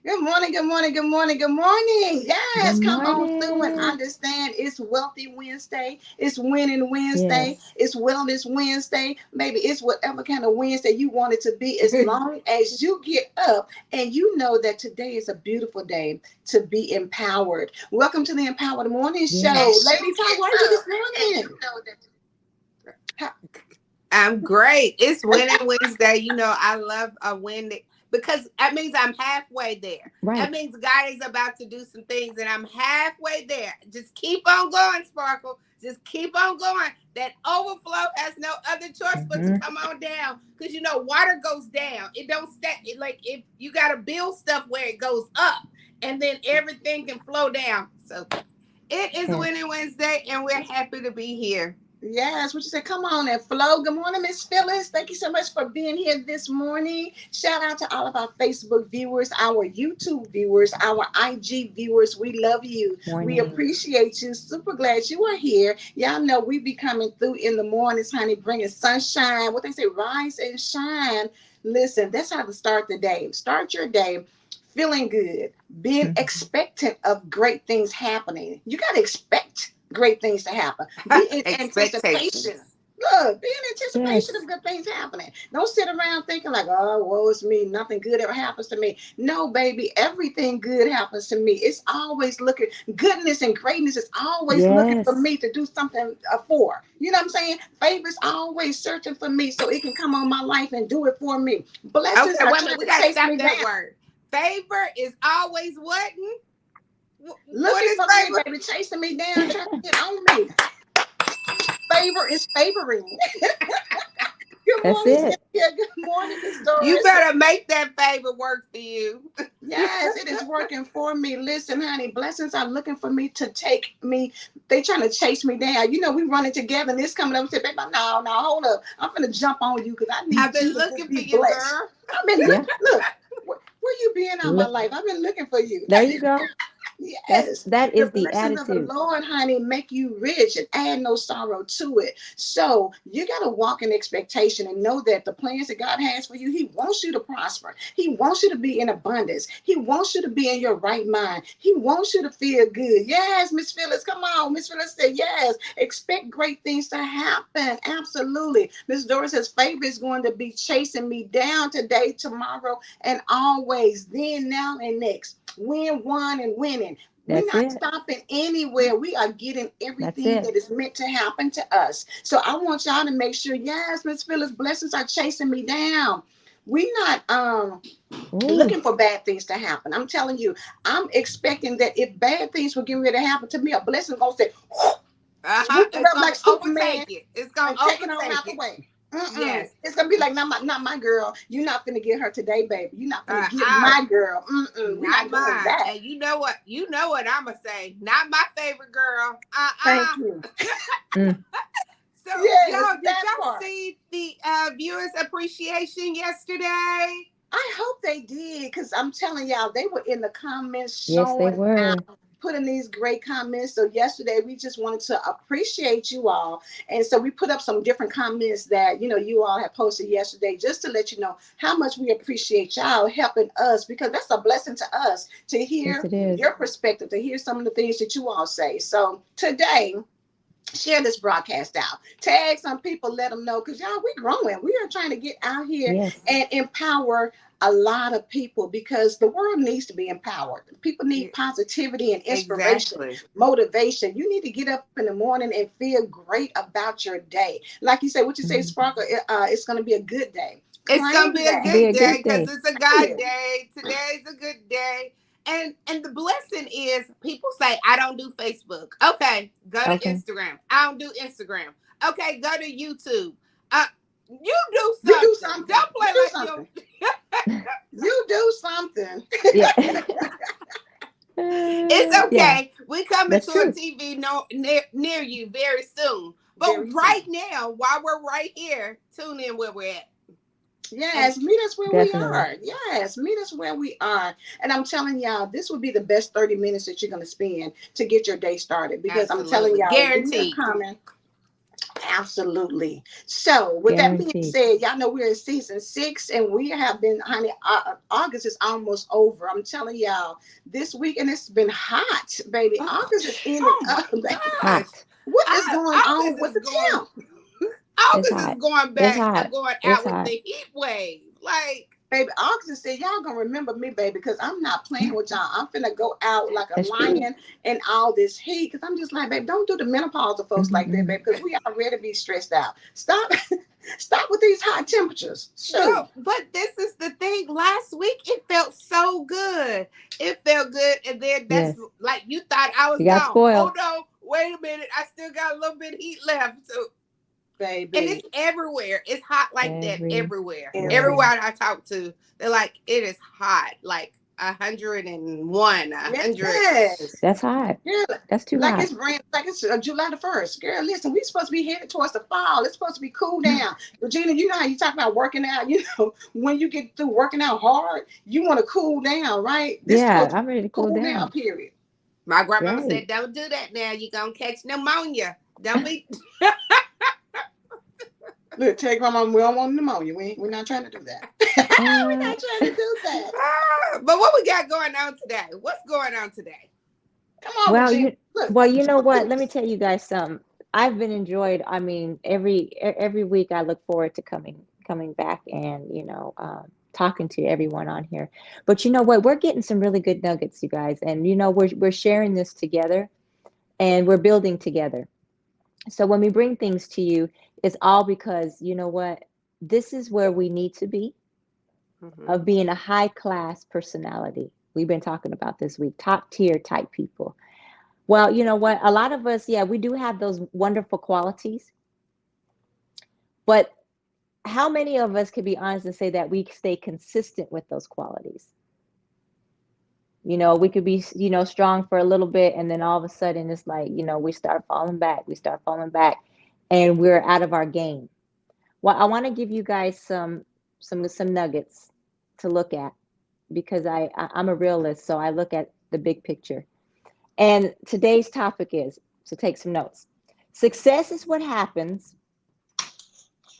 Good morning, good morning, good morning, good morning. Yes, Good come on through and morning. understand it's Wealthy Wednesday, it's Winning Wednesday, Yes. it's Wellness Wednesday. Maybe it's whatever kind of Wednesday you want it to be, as long as you get up and you know that today is a beautiful day to be empowered. Welcome to the Empowered Morning Show. Yes. Ladies, how are you this morning? I'm great. It's Winning Wednesday. You know, I love a win because that means I'm halfway there. That Right. means God is about to do some things and I'm halfway there. Just keep on going, Sparkle. Just keep on going. That overflow has no other choice but to Mm-hmm. come on down. Because you know, water goes down. It don't stay. Like if you gotta build stuff where it goes up and then everything can flow down. So it is Yes. Winning Wednesday and we're happy to be here. Yes, what you said? Come on and flow. Good morning, Miss Phyllis. Thank you so much for being here this morning. Shout out to all of our Facebook viewers, our YouTube viewers, our IG viewers. We love you. We Morning. appreciate you. Super glad you are here. Y'all know we be coming through in the mornings, honey, bringing sunshine. What they say, rise and shine. Listen, that's how to start the day. Start your day feeling good, being Mhm. expectant of great things happening. You got to expect great things to happen. Be in anticipation. Expectations. Look, be in anticipation Yes. of good things happening. Don't sit around thinking like, oh, woe is me. Nothing good ever happens to me. No, baby, everything good happens to me. It's always looking, goodness and greatness is always looking for Yes. me to do something for. You know what I'm saying? Favor's always searching for me so it can come on my life and do it for me. Blessings Okay, are wait a trying minute. We to gotta chase stop me that down. word. Favor is always what? What Looking is for me, favor? baby, chasing me down, trying to get on me. Favor is favoring. Good That's morning, it. Cynthia. Good morning, Miss You Doris. better make that favor work for you. Yes, it is working for me. Listen, honey, blessings are looking for me to take me. They trying to chase me down. You know, we running together and this coming up and say, baby, no, no, hold up. I'm gonna jump on you because I I've need you been to just looking for be you, blessed. girl. I've been Yeah. look, where you been all my Look. life? I've been looking for you. There you go. Yes, That the is the blessings of the attitude. Lord, honey, make you rich and add no sorrow to it. So you got to walk in expectation and know that the plans that God has for you, He wants you to prosper. He wants you to be in abundance. He wants you to be in your right mind. He wants you to feel good. Yes, Miss Phyllis, come on. Miss Phyllis said, yes, expect great things to happen. Absolutely. Miss Doris says, favor is going to be chasing me down today, tomorrow, and always, then, now, and next. Win, one, and winning. We're That's not it. stopping anywhere. We are getting That's everything it. that is meant to happen to us. So I want y'all to make sure, yes, Miss Phyllis, blessings are chasing me down. We're not Ooh. looking for bad things to happen. I'm telling you, I'm expecting that if bad things were getting ready to happen to me, a blessing gonna say, swoop it It's up like gonna Superman overtake it. It's gonna and take it on overtake out the it. way. Yes. It's gonna be like, not my girl. You're not gonna get her today, baby. You're not gonna get I my girl. We're Not not doing mine. that. And you know what? You know what I'ma say. Not my favorite girl. Thank you. Mm. So Yes, y'all, did that y'all part. see the viewers appreciation yesterday? I hope they did, because I'm telling y'all, they were in the comments Yes, they showing out were. putting these great comments. So yesterday we just wanted to appreciate you all. And so we put up some different comments that, you all have posted yesterday, just to let you know how much we appreciate y'all helping us, because that's a blessing to us to Yes, hear it is. your perspective, to hear some of the things that you all say. So today, share this broadcast out, tag some people, let them know, because y'all, we growing, we are trying to get out here Yes. and empower a lot of people, because the world needs to be empowered. People need positivity and inspiration, Exactly. motivation. You need to get up in the morning and feel great about your day. Like you say, what you say, Mhm. Sparkle, it's going to be a good day. It's gonna Claim be a that. Be good a day good because day. it's a Claim God it. day. Today's a good day. And the blessing is people say I don't do Facebook. Okay, go to Okay. Instagram. I don't do Instagram. Okay, go to YouTube. Uh you do You do something. something. Don't You play do like you something. don't. You do something. Yeah. It's Yeah, okay. We coming that's to a true. TV near you very soon. But Very right soon. now, while we're right here, tune in where we're at. And Yes, meet us where we Definitely. are. Yes, meet us where we are. And I'm telling y'all, this will be the best 30 minutes that you're going to spend to get your day started, because I'm telling absolutely y'all, we are guaranteed. coming. Absolutely. So, with that being Guaranteed. said, y'all know we're in season 6, and we have been, honey, August is almost over. I'm telling y'all, this week, and it's been hot, baby. Oh, August is ended oh my up, baby. gosh. Hot. What is going on August with is the going temp? It's August is hot. going It's back hot. going It's out with hot. the heat wave. Like Baby, Oxen said, y'all gonna remember me, baby, because I'm not playing with y'all. I'm finna go out like a That's true. lion in all this heat. Because I'm just like, baby, don't do the menopausal folks like that, Hmm. baby, because we already be stressed out. Stop, stop with these hot temperatures. no, Shoot, but this is the thing. Last week it felt so good. It felt good, and then that's Yes. like you thought I was You got gone. spoiled. Hold on, wait a minute. I still got a little bit of heat left. So and baby, it's everywhere. It's hot like that everywhere. Everywhere. Everywhere I talk to, they're like, it is hot, like 101, a hundred. yes, That's hot. girl, That's too like hot. it's brand, like it's July the 1st. Girl, listen, we supposed to be headed towards the fall. It's supposed to be cool down. Regina, you know how you talk about working out. When you get through working out hard, you want to cool down, right? This is Yeah, supposed to be I'm ready to cool cool down down. period. My grandmama Right. said, "Don't do that now. You're gonna catch pneumonia. Don't be." Look, take my mom. We don't want pneumonia. We're not trying to do that. We're Uh, not trying to do that. But what we got going on today? What's going on today? Come on, well, Regina. you Look, well, you know talk to what? Let me us. tell you guys something. I've been enjoyed. I mean, every week I look forward to coming back and talking to everyone on here. But you know what? We're getting some really good nuggets, you guys, and we're sharing this together and we're building together. So when we bring things to you, it's all because you know what? This is where we need to be Mm-hmm. of being a high class personality. We've been talking about this week, top tier type people. Well, you know what? A lot of us, yeah, we do have those wonderful qualities, but how many of us could be honest and say that we stay consistent with those qualities? We could be, strong for a little bit and then all of a sudden it's like, we start falling back. We start falling back and we're out of our game. Well, I want to give you guys some nuggets to look at because I'm a realist, so I look at the big picture. And today's topic is, so take some notes. Success is what happens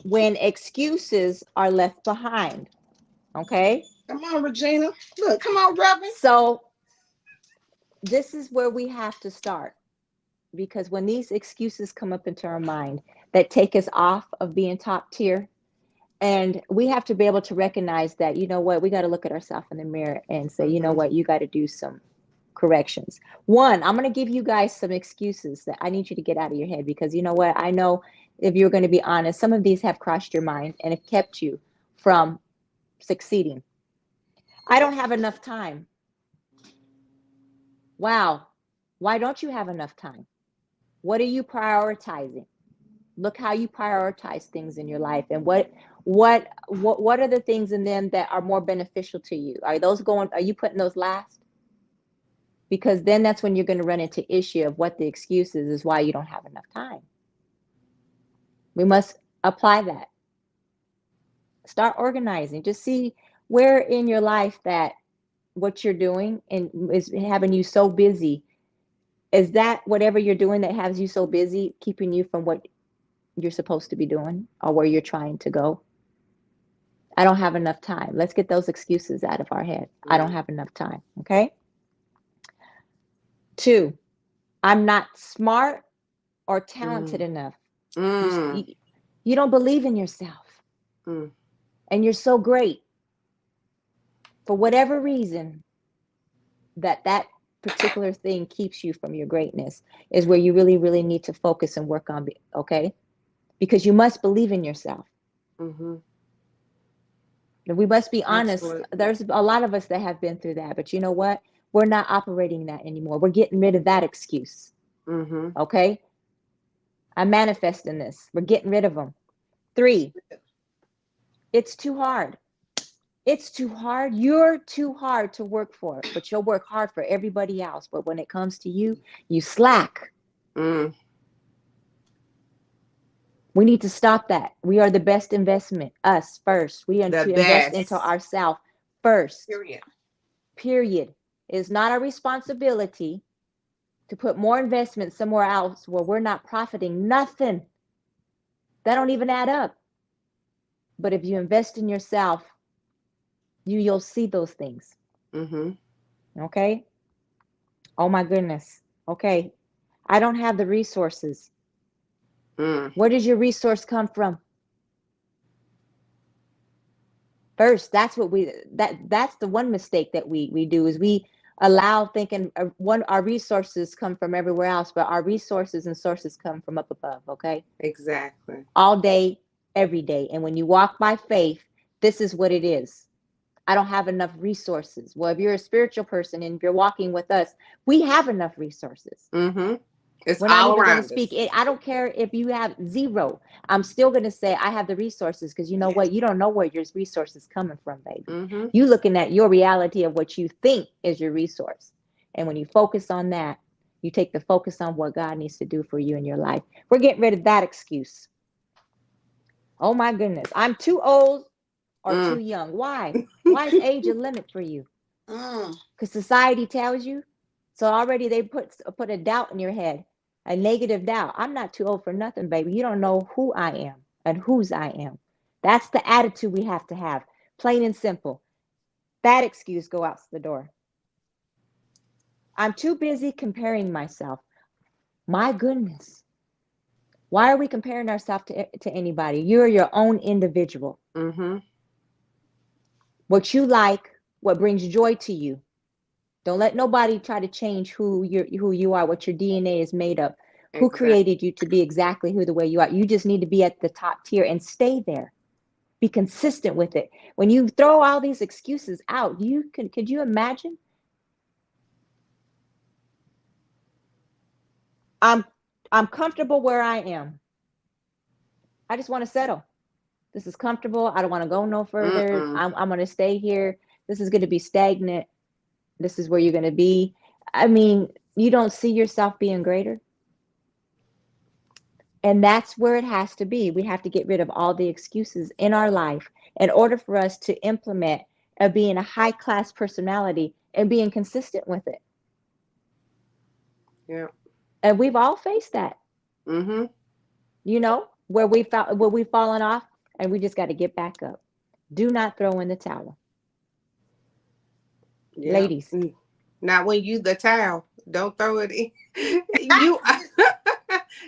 when excuses are left behind. Okay? Come on, Regina. Look, come on, Reverend. So this is where we have to start because when these excuses come up into our mind that take us off of being top tier, and we have to be able to recognize that, you know what, we got to look at ourselves in the mirror and say, you know Mm-hmm. what, you got to do some corrections. One, I'm going to give you guys some excuses that I need you to get out of your head because you know what, I know if you're going to be honest, some of these have crossed your mind and have kept you from succeeding. I don't have enough time. Wow. Why don't you have enough time? What are you prioritizing? Look how you prioritize things in your life and what are the things in them that are more beneficial to you? Are you putting those last? Because then that's when you're going to run into issue of what the excuses is why you don't have enough time. We must apply that. Start organizing. Just see where in your life that what you're doing and is having you so busy Is that whatever you're doing that has you so busy, keeping you from what you're supposed to be doing or where you're trying to go? I don't have enough time. Let's get those excuses out of our head. I don't have enough time. Okay. Two, I'm not smart or talented enough. You, Mm. you, you don't believe in yourself Mm. and you're so great for whatever reason that particular thing keeps you from your greatness is where you really, really need to focus and work on. Okay. Because you must believe in yourself. Mm-hmm. We must be honest. Absolutely. There's a lot of us that have been through that, but you know what? We're not operating that anymore. We're getting rid of that excuse. Mm-hmm. Okay. I'm manifesting this. We're getting rid of them. Three, it's too hard. It's too hard. You're too hard to work for, but you'll work hard for everybody else. But when it comes to you, you slack. Mm. We need to stop that. We are the best investment. Us first. We are The to invest into best. ourselves first. Period. Period. It is not our responsibility to put more investment somewhere else where we're not profiting nothing. That don't even add up. But if you invest in yourself, you'll see those things. Mm-hmm. Okay? Oh my goodness. Okay. I don't have the resources. Mm. Where does your resource come from? First, that's the one mistake that we do is we allow thinking our resources come from everywhere else, but our resources and sources come from up above, okay? Exactly. All day, every day. And when you walk by faith, this is what it is. I don't have enough resources. Well, if you're a spiritual person and if you're walking with us, we have enough resources. Mm-hmm. It's We're not all even going to around speak us. it. I don't care if you have zero. I'm still going to say I have the resources because you know Yes. what? You don't know where your resources coming from, baby. Mm-hmm. You looking at your reality of what you think is your resource. And when you focus on that, you take the focus on what God needs to do for you in your life. We're getting rid of that excuse. Oh my goodness. I'm too old or too Mm. young. Why? Why is age a limit for you? Mm. Because society tells you. So already they put a doubt in your head, a negative doubt. I'm not too old for nothing, baby. You don't know who I am and whose I am. That's the attitude we have to have. Plain and simple. That excuse go out the door. I'm too busy comparing myself. My goodness. Why are we comparing ourselves to anybody? You're your own individual. Mm-hmm. What you like, what brings joy to you. Don't let nobody try to change who you are, what your DNA is made of. Who Exactly. created you to be exactly who the way you are? You just need to be at the top tier and stay there. Be consistent with it. When you throw all these excuses out, could you imagine? I'm I'm comfortable where I am. I just want to settle. This is comfortable. I don't want to go no further. Mm-mm. I'm going to stay here. This is going to be stagnant. This is where you're going to be. I mean, you don't see yourself being greater. And that's where it has to be. We have to get rid of all the excuses in our life in order for us to implement being a high class personality and being consistent with it. Yeah. And we've all faced that, Mm-hmm. where we've fallen off and we just got to get back up. Do not throw in the towel. Yeah. Ladies, Mm. Not when you the towel. Don't throw it in. You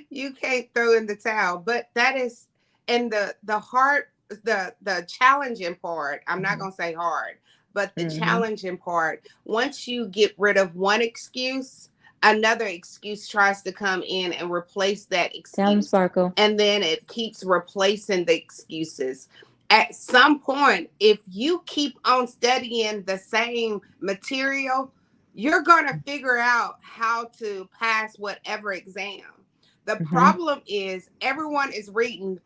you can't throw in the towel. But that is and the hard the challenging part, I'm not mm-hmm, gonna say hard, but the mm-hmm. challenging part, once you get rid of one excuse, another excuse tries to come in and replace that Tell them, excuse. Sparkle. And then it keeps replacing the excuses. At some point, if you keep on studying the same material, you're going to figure out how to pass whatever exam. The Mm-hmm. problem is everyone is reading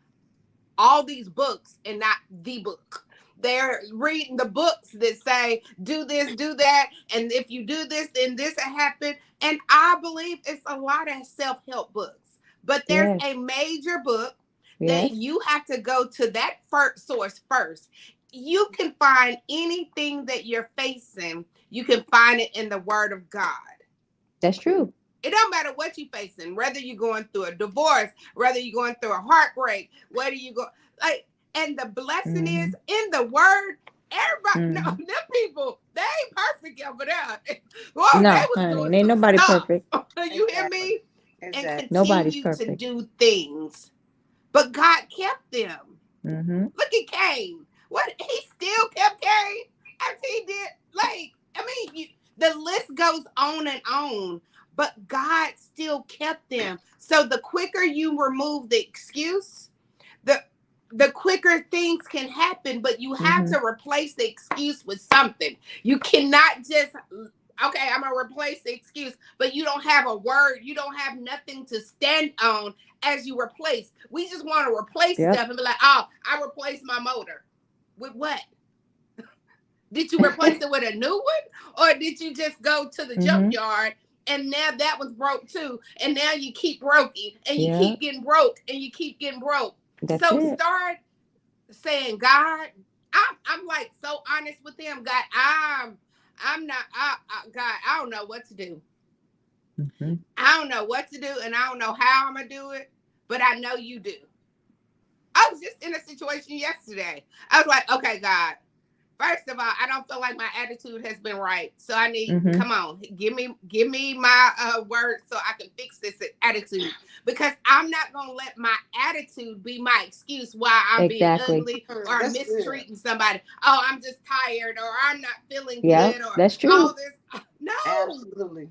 all these books and not the book. They're reading the books that say, do this, do that. And if you do this, then this will happen. And I believe it's a lot of self help books. But there's Yes, a major book that yes. you have to go to that first source first. You can find anything that you're facing, you can find it in the Word of God. That's true. It don't matter what you're facing, whether you're going through a divorce, whether you're going through a heartbreak, whether you go like, and the blessing is Mhm. in the word. Everybody, no, Mhm. them people, they ain't perfect over there. Whoa, they No, was honey, doing ain't some nobody stuff. perfect. You hear Exactly. me? And Exactly. Nobody's continue to perfect. do things, but God kept them. Mhm. Look at Cain. What he still kept Cain after he did. Like, I mean, the list goes on and on, but God still kept them. So the quicker you remove the excuse, the the quicker things can happen. But you have Mhm. to replace the excuse with something. You cannot just, okay, I'm gonna replace the excuse, but you don't have a word, you don't have nothing to stand on as you replace. We just want to replace Yep. stuff and be like, oh, I replaced my motor. With what? Did you replace it with a new one? Or did you just go to the Mhm. junkyard and now that was broke too? And now you keep broken and you Yeah. keep getting broke and you keep getting broke. That's So it. start saying, God, I'm like so honest with him. God, I'm not God, I don't know what to do. Mhm. I don't know what to do and I don't know how I'm gonna do it, but I know you do. I was just in a situation yesterday. I was like, okay, God, first of all, I don't feel like my attitude has been right. So I need, Mhm. come on, give me my word so I can fix this attitude. Because I'm not gonna let my attitude be my excuse why I'm being Exactly. ugly or I'm That's good. mistreating somebody. Oh, I'm just tired or I'm not feeling Yep. good or That's all true. this. No, Absolutely.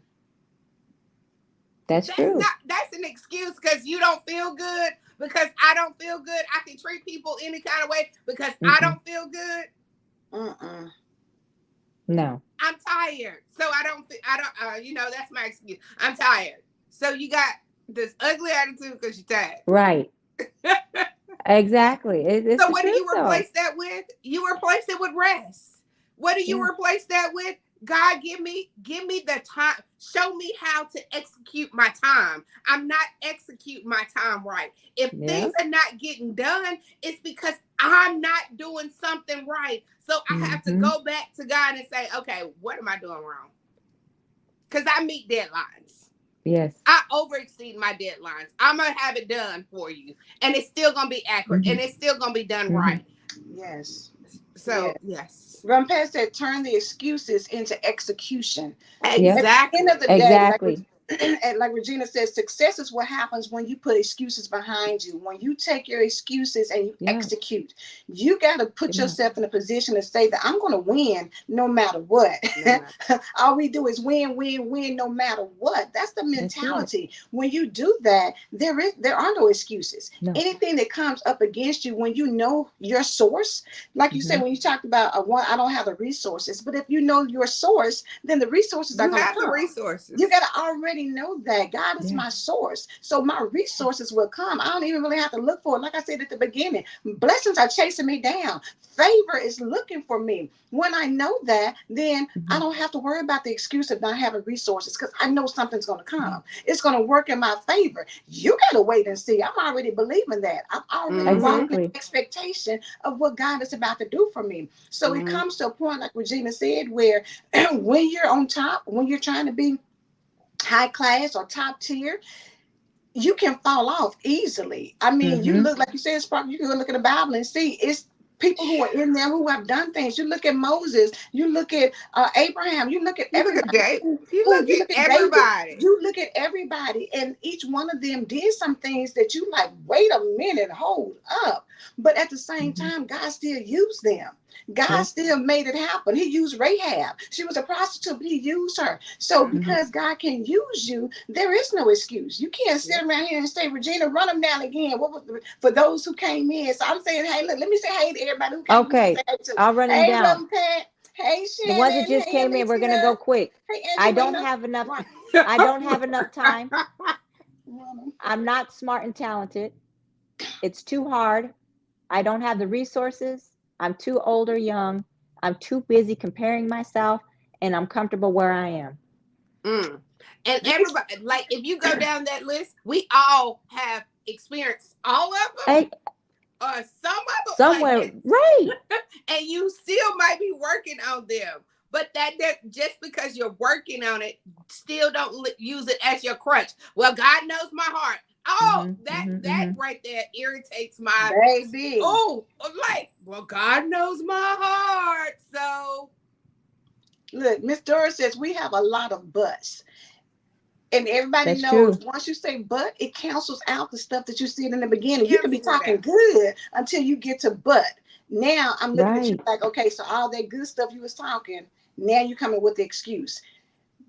That's true. that's an excuse because you don't feel good. Because I don't feel good, I can treat people any kind of way because I Mm-mm. don't feel good. Mm-mm. No. I'm tired, so I don't. That's my excuse. I'm tired. So you got this ugly attitude because you're tired. Right. Exactly. It's So the what do truth you though. replace that with? You replace it with rest. What do you Yeah. replace that with? God, give me the time. Show me how to execute my time. I'm not executing my time right. If things Yeah. are not getting done, it's because I'm not doing something right. So I have to Mhm. go back to God and say, okay, what am I doing wrong? Because I meet deadlines. Yes. I overexceed my deadlines. I'm gonna have it done for you, and it's still gonna be accurate, and Mhm. it's still gonna be done Mhm. right. Yes. So Yes. yes, Run past that, turn the excuses into execution. At Yep. the end of exactly. the day, Exactly. and like Regina says, success is what happens when you put excuses behind you. When you take your excuses and you Yeah. execute, you got to put Yeah. yourself in a position to say that I'm going to win no matter what. No matter. All we do is win, win, win, no matter what. That's the That's it. mentality. When you do that, there are no excuses. No. Anything that comes up against you, when you know your source, like you said, Mhm. when you talked about one, I don't have the resources, but if you know your source, then the resources are You going to have the come. You resources. got to already know that God is Yeah. my source. So my resources will come. I don't even really have to look for it. Like I said at the beginning, blessings are chasing me down. Favor is looking for me. When I know that, then I Mhm. don't have to worry about the excuse of not having resources because I know something's going to Yeah. come. It's going to work in my favor. You got to wait and see. I'm already believing that. I'm already Mm-hmm. walking in Exactly. expectation of what God is about to do for me. So it Mm-hmm. comes to a point, like Regina said, where when you're on top, when you're trying to be high class or top tier, you can fall off easily. I mean, you Mhm. look like you said, Spark, you can look at the Bible and see it's people who are in there who have done things. You look at Moses, you look at Abraham, you look at You look at everybody Dave. You look you at look at David, everybody. you look at everybody, and each one of them did some things that you like, wait a minute, hold up. But at the same Mhm. time, God still used them. God Yep. still made it happen. He used Rahab. She was a prostitute, but he used her. So Mm-hmm. Mhm. because God can use you, there is no excuse. You can't Yeah. sit around here and say, Regina, run them down again. What was for those who came in? So I'm saying, hey, look, let me say hey to everybody who came in to say Okay. hey to. I'll run them Hey, down. Reverend Pat. Hey, The ones that Shannon. just Hey, came in, we're gonna Alicia. go quick. Hey, I don't Angelina. have enough. Run. I don't have enough time. Run them. I'm not smart and talented. It's too hard. I don't have the resources. I'm too old or young. I'm too busy comparing myself, and I'm comfortable where I am. Mm. And everybody, like, if you go down that list, we all have experienced all of them Hey, or some of them. Like, somewhere, it's right? and you still might be working on them. But that just because you're working on it, still don't use it as your crutch. Well, God knows my heart. Oh, that right there irritates my Baby. oh, like, well, God knows my heart. So Look, Miss Doris says we have a lot of buts. And everybody That's knows true. once you say but, it cancels out the stuff that you said in the beginning. You can be cancels it talking out. good until you get to but. Now I'm looking at you Right. like, okay, so all that good stuff you was talking, now you coming with the excuse.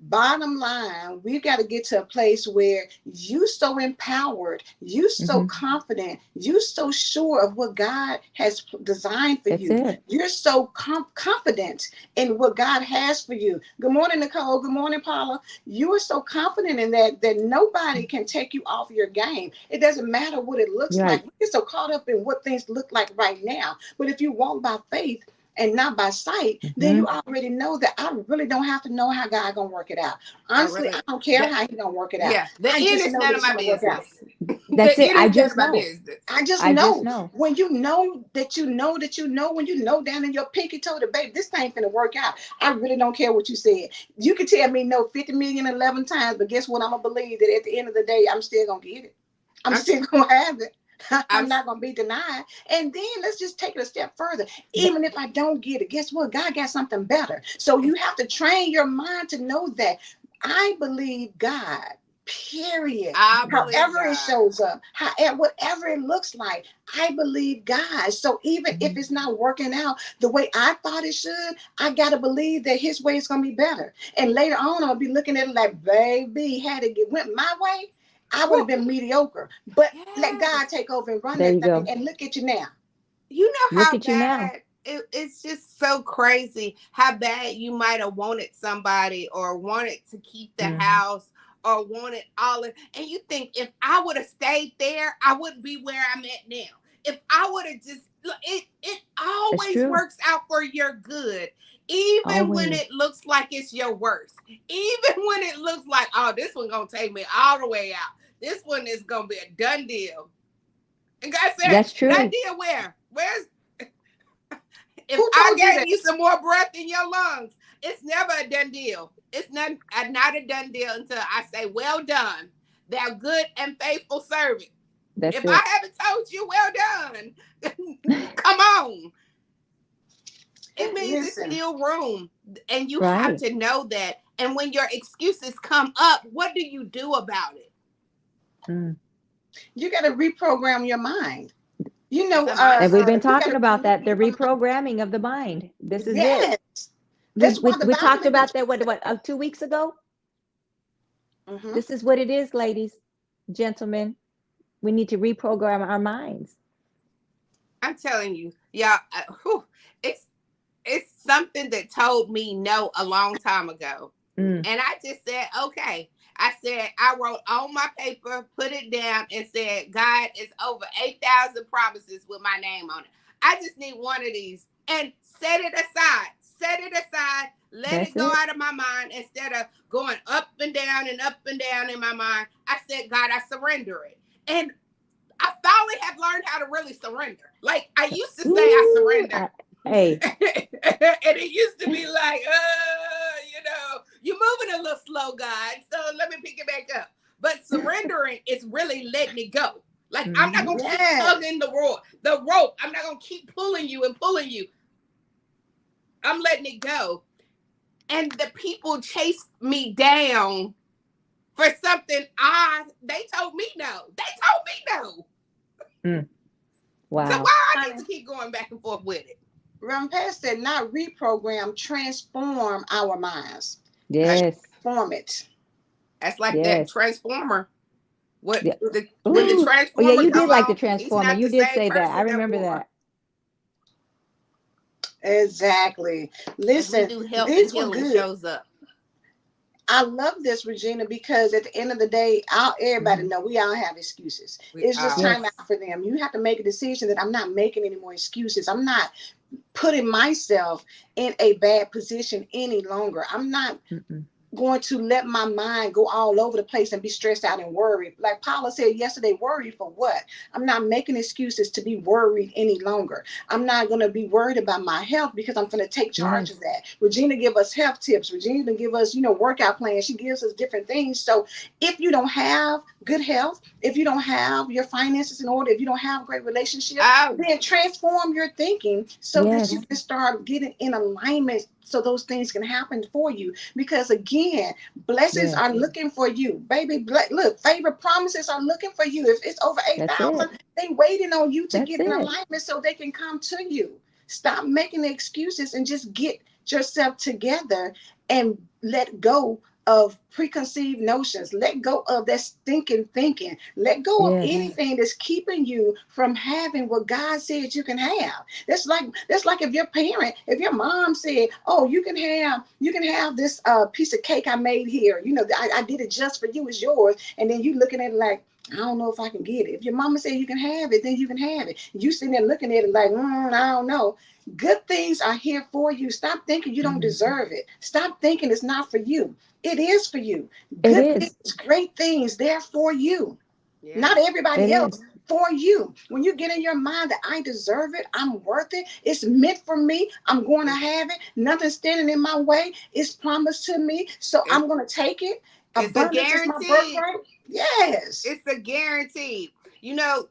Bottom line, we've got to get to a place where you so empowered, you so Hmm. confident, you so sure of what God has designed for That's you. it. You're so confident in what God has for you. Good morning, Nicole. Good morning, Paula. You are so confident in that nobody can take you off your game. It doesn't matter what it looks You're like. right. We get so caught up in what things look like right now. But if you walk by faith and not by sight, then Hmm. you already know that I really don't have to know how God gonna work it out. I Honestly, I really don't care that how He gonna work it out. yeah. The I end just is know that none of it's my gonna work out. business. The That's it. end I is none just of my know. business. I just I just know know. when you know that you know that you know when you know down in your pinky toe that baby, this thing finna work out. I really don't care what you said. You can tell me no 50 million 11 times, but guess what? I'm gonna believe that at the end of the day, I'm still gonna get it. I'm I'm still gonna have it. I'm I'm not gonna be denied. And then let's just take it a step further. That, Even if I don't get it, guess what? God got something better. So you have to train your mind to know that I believe God. Period. I believe However it God. shows up, however whatever it looks like, I believe God. So even if it's not working out the way I thought it should, I gotta believe that His way is gonna be better. And later on, I'm gonna be looking at it like, baby, had it went my way, I would have Whew. been mediocre. But let Yes. God take over and run there that you thing. go. And look at you now. You know Look how at you now. bad it's just so crazy how bad you might have wanted somebody or wanted to keep the Hmm. house or wanted all of, and you think if I would have stayed there, I wouldn't be where I'm at now. If I would have just look, it That's always true. works out for your good, even when Always. it looks like it's your worst, even when it looks like, oh, this one gonna take me all the way out. This one is gonna be a done deal. And God said, That's done true. deal where? Where's if Who I told you gave that? you some more breath in your lungs? It's never a done deal. It's not a done deal until I say, well done, thou good and faithful servant. That's If I it. haven't told you well done, come on. It means it's Listen, still room. And you have Right. to know that. And when your excuses come up, what do you do about it? Mm. you gotta reprogram your mind. You It's know, a mind And we've been shift. you talking gotta about renew that, the your mind. reprogramming of the mind. This is it. Yes. We That's we, why the we Bible talked even about that what 2 weeks ago. hmm This is what it is, ladies, gentlemen. We need to reprogram our minds. I'm telling you, yeah, it's it's something that told me no a long time ago. Mm. And I just said, okay. I said, I wrote on my paper, put it down, and said, God, it's over 8,000 promises with my name on it. I just need one of these and set it aside. Set it aside. Let it That's go it. out of my mind instead of going up and down in my mind. I said, God, I surrender it. And I finally have learned how to really surrender. Like I used to say I Ooh, surrender. hey, And it used to be like, you're moving a little slow, God. So let me pick it back up. But surrendering is really letting it go. Like I'm not hmm, gonna keep Yes. tugging the rope. The rope. I'm not gonna keep pulling you and pulling you. I'm letting it go. And the people chased me down for something they told me no. They told me no. mm, So wow. why I need to Honey, keep going back and forth with it? Rampage said, not reprogram, transform our minds. Yes, Transform it. That's like that yes. transformer. What Yeah. the when the Ooh, oh yeah, transformer you did come like the on, he's transformer. not You the did same say that. I person no remember more. that. Exactly. As we Listen, do help and these were healing good. shows up. I love this, Regina, because at the end of the day, everybody Hmm. know we all have excuses. We It's just all time Yes. out for them. You have to make a decision that I'm not making any more excuses. I'm not putting myself in a bad position any longer. I'm not Mm-mm. going to let my mind go all over the place and be stressed out and worried. Like Paula said yesterday, worried for what? I'm not making excuses to be worried any longer. I'm not going to be worried about my health because I'm going to take charge of Yes. that. Regina give us health tips. Regina give us, workout plans. She gives us different things. So if you don't have good health, if you don't have your finances in order, if you don't have great relationships, Oh, then transform your thinking so that you Yes. can start getting in alignment so those things can happen for you. Because again, blessings Yes. are looking for you, baby. Look, favor promises are looking for you. If it's over That's 8,000, it. they waiting on you to That's get in it. alignment so they can come to you. Stop making the excuses and just get yourself together and let go of preconceived notions. Let go of that stinking thinking. Let go of Yes. anything that's keeping you from having what God said you can have. That's like if your parent, if your mom said, "Oh, you can have this piece of cake I made here. I did it just for you. It's yours." And then you looking at it like, I don't know if I can get it. If your mama said you can have it, then you can have it. You sitting there looking at it like, I don't know. Good things are here for you. Stop thinking you don't Hmm. deserve it. Stop thinking it's not for you. It is for you. It Good is. things, great things, they're for you. yeah. Not It everybody else, is. for you. When you get in your mind that I deserve it, I'm worth it, it's meant for me, I'm going to have it, nothing's standing in my way, it's promised to me, so It's I'm going to take it. it's a Abundance is my guaranteed. birthright. Yes. It's a guaranteed.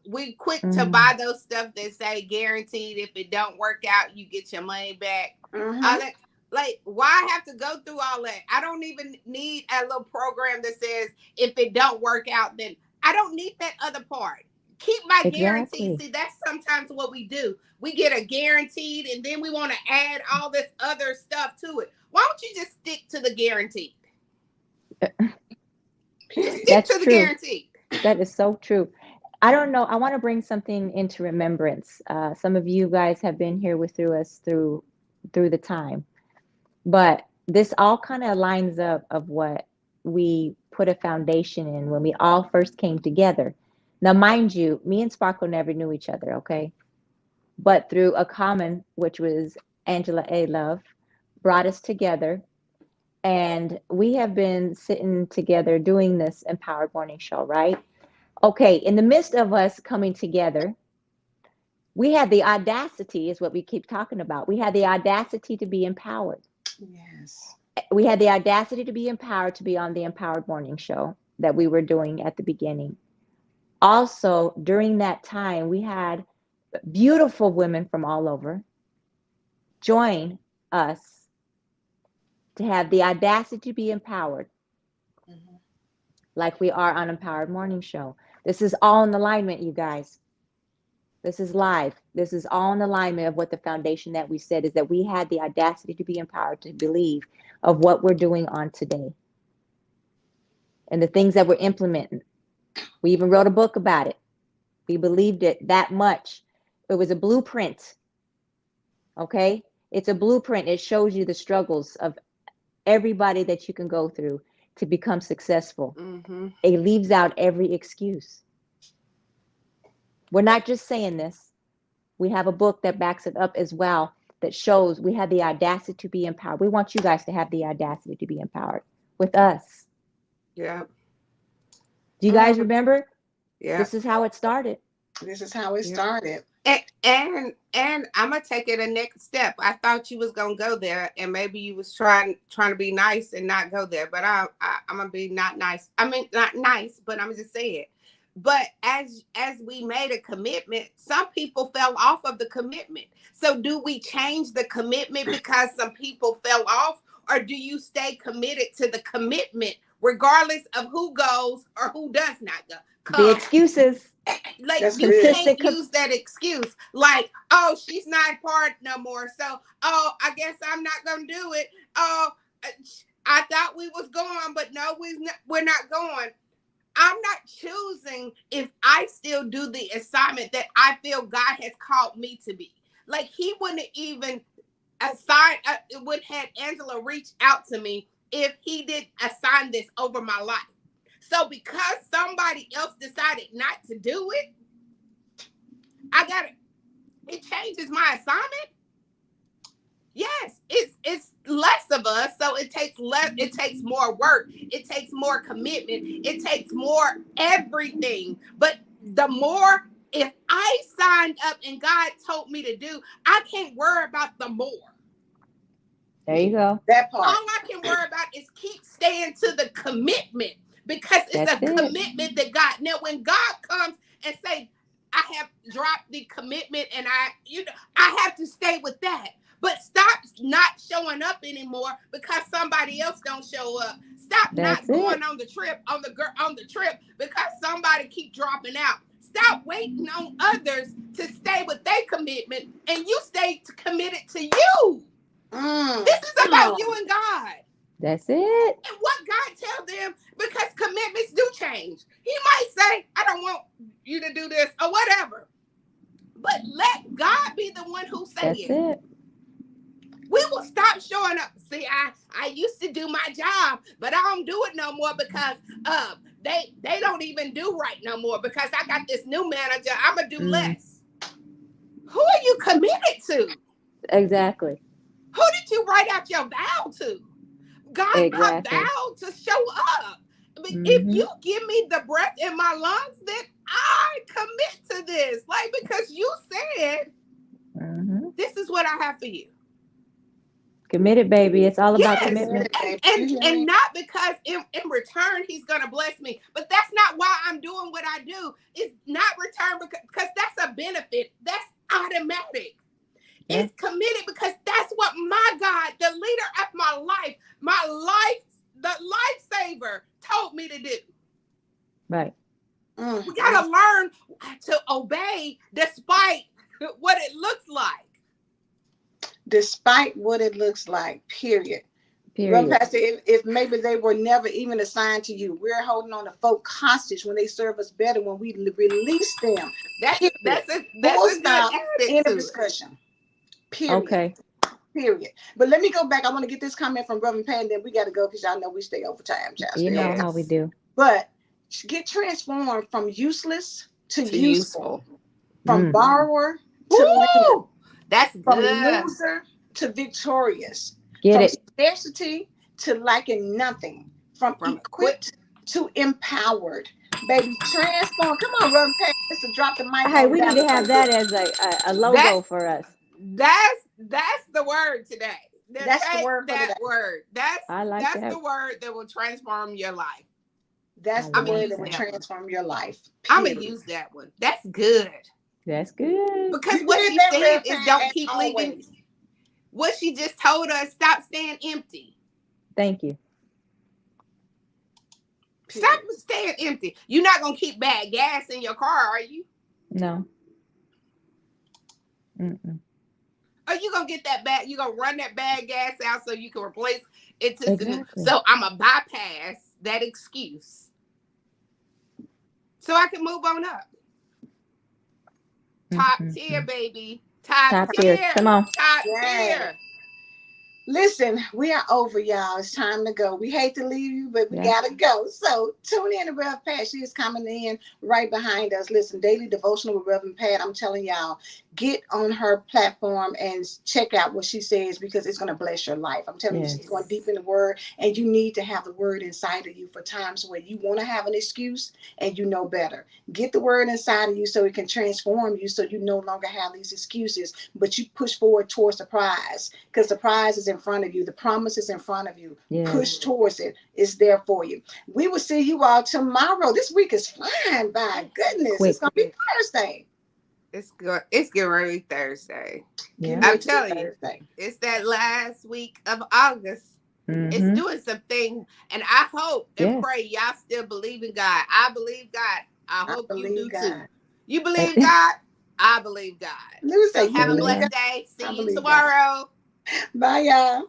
We quick to Mm. buy those stuff that say guaranteed. If it don't work out, you get your money back. All Mm-hmm. that, like, why have to go through all that? I don't even need a little program that says if it don't work out, then I don't need that other part. Keep my guarantee. Exactly. See, that's sometimes what we do. We get a guaranteed, and then we want to add all this other stuff to it. Why don't you just stick to the guaranteed? Just Period. stick That's to the true. guaranteed. That is so true. I don't know. I want to bring something into remembrance. Some of you guys have been here with through us through the time, but this all kind of lines up of what we put a foundation in when we all first came together. Now, mind you, me and Sparkle never knew each other, okay? But through a common, which was Angela ALove, brought us together, and we have been sitting together doing this Empowered Morning Show, right? Okay, in the midst of us coming together, we had the audacity, is what we keep talking about. We had the audacity to be empowered. Yes. We had the audacity to be empowered to be on the Empowered Morning Show that we were doing at the beginning. Also, during that time, we had beautiful women from all over join us to have the audacity to be empowered, Mm-hmm. like we are on Empowered Morning Show. This is all in alignment, you guys. This is live. This is all in alignment of what the foundation that we said is that we had the audacity to be empowered to believe of what we're doing on today and the things that we're implementing. We even wrote a book about it. We believed it that much. It was a blueprint, okay? It's a blueprint. It shows you the struggles of everybody that you can go through to become successful. Mm-hmm. It leaves out every excuse. We're not just saying this. We have a book that backs it up as well that shows we have the audacity to be empowered. We want you guys to have the audacity to be empowered with us. Yeah. Do you guys Mm, remember? Yeah. This is how it started. this is how it Yeah. started. And I'm gonna take it a next step. I thought you was gonna go there, and maybe you was trying to be nice and not go there. But I'm gonna be not nice. I mean, not nice, but I'm just saying it. But as we made a commitment, some people fell off of the commitment. So do we change the commitment because some people fell off, or do you stay committed to the commitment regardless of who goes or who does not go? The Cause excuses, like That's you good. can't consistent. use that excuse like, oh, she's not part no more, so oh, I guess I'm not gonna do it. Oh, I thought we was going, but no, we're not going. I'm not choosing if I still do the assignment that I feel God has called me to be. Like he wouldn't even assign would had Angela reach out to me if he did assign this over my life. So because somebody else decided not to do it, I got it. It changes my assignment. Yes, it's less of us, so it takes less. It takes more work. It takes more commitment. It takes more everything. But the more, if I signed up and God told me to do, I can't worry about the more. There you go. That All part. I can worry about is keep staying to the commitment, because it's That's a it. commitment that God. Now, when God comes and say, "I have dropped the commitment," and I have to stay with that. But stop not showing up anymore because somebody else don't show up. Stop That's not going it. on the trip on the trip because somebody keep dropping out. Stop waiting on others to stay with their commitment, and you stay committed to you. This is Come about you on. and God. That's it. And what God tell them, because commitments do change. He might say, I don't want you to do this or whatever. But let God be the one who say That's it. it. We will stop showing up. See, I used to do my job, but I don't do it no more because they don't even do right no more because I got this new manager. I'm gonna do Mm, less. Who are you committed to? exactly. Who did you write out your vow to? God, I Exactly. vowed to show up. But if Mm-hmm. you give me the breath in my lungs, then I commit to this. Like, because you said, Mm-hmm. this is what I have for you. Committed, baby. It's all about Yes. Committed, commitment. And baby. You and, hear and me? not because in return he's gonna bless me. But that's not why I'm doing what I do. It's not return because that's a benefit. That's automatic. Yeah. It's committed because that's what my God, the leader of my life, the lifesaver, told me to do. Right. We Mm. gotta learn to obey despite what it looks like. Despite what it looks like, period. Well, Period. Pastor, if maybe they were never even assigned to you, we're holding on to folk hostage when they serve us better when we release them. That's Period. that's Full a good stop. added End of to it. discussion. Period. Okay. Period. But let me go back. I want to get this comment from Reverend Pat, and then we got to go because y'all know we stay over time, child. You Stay over know time. how we Yes. do. But get transformed from useless to To useful, useful. from Mm. borrower to lender, Woo! That's from good. loser to victorious, Get from it. scarcity to lacking nothing, from From equip. equipped to empowered. Baby, transform. Come on, Reverend Pat, just to drop the mic Hey, on we need down to so have good. that as a That's logo for us. that's the word today. That's the Take word for that today. word. I like That's the that. word that will transform your life. I That's the I'm gonna like word use that will that. that one. transform your life. I'm gonna Period. use that one. That's good. That's good. Because You what did she that, said Reverend is Pat, don't as keep leaving. always. What she just told us, stop staying empty. Thank you. Stop Period. staying empty. You're not gonna keep bad gas in your car, are you? No. Mm-mm. Or you gonna get that bad? You gonna run that bad gas out so you can replace it to some? Exactly. So I'm gonna bypass that excuse so I can move on up. Top tier, Mm-mm-mm. baby. Top Top tier. Come tier. on. Top Yes. tier. Listen, we are over, y'all. It's time to go. We hate to leave you, but we Yeah. gotta go. So tune in to Rev Pat. She is coming in right behind us. Listen, daily devotional with Reverend Pat. I'm telling y'all, get on her platform and check out what she says because it's gonna bless your life. I'm telling you, she's going Yes. deep in the word, and you need to have the word inside of you for times where you want to have an excuse and you know better. Get the word inside of you so it can transform you so you no longer have these excuses, but you push forward towards the prize because the prize is in front of you. The promise is in front of you. Yes. Push towards it. It's there for you. We will see you all tomorrow. This week is flying by. Goodness, it's Quick. going to be Thursday. It's good. It's getting ready Thursday. Getting Yeah. I'm ready to be telling you, Thursday. it's that last week of August. It's Mm-hmm. doing something, and I hope and Yes. pray y'all still believe in God. I believe God. I I hope you believe do too. God. You believe God? I believe God. Let me say, So you have a believe Amen. blessed God. day. I See you believe God. tomorrow. Bye, y'all.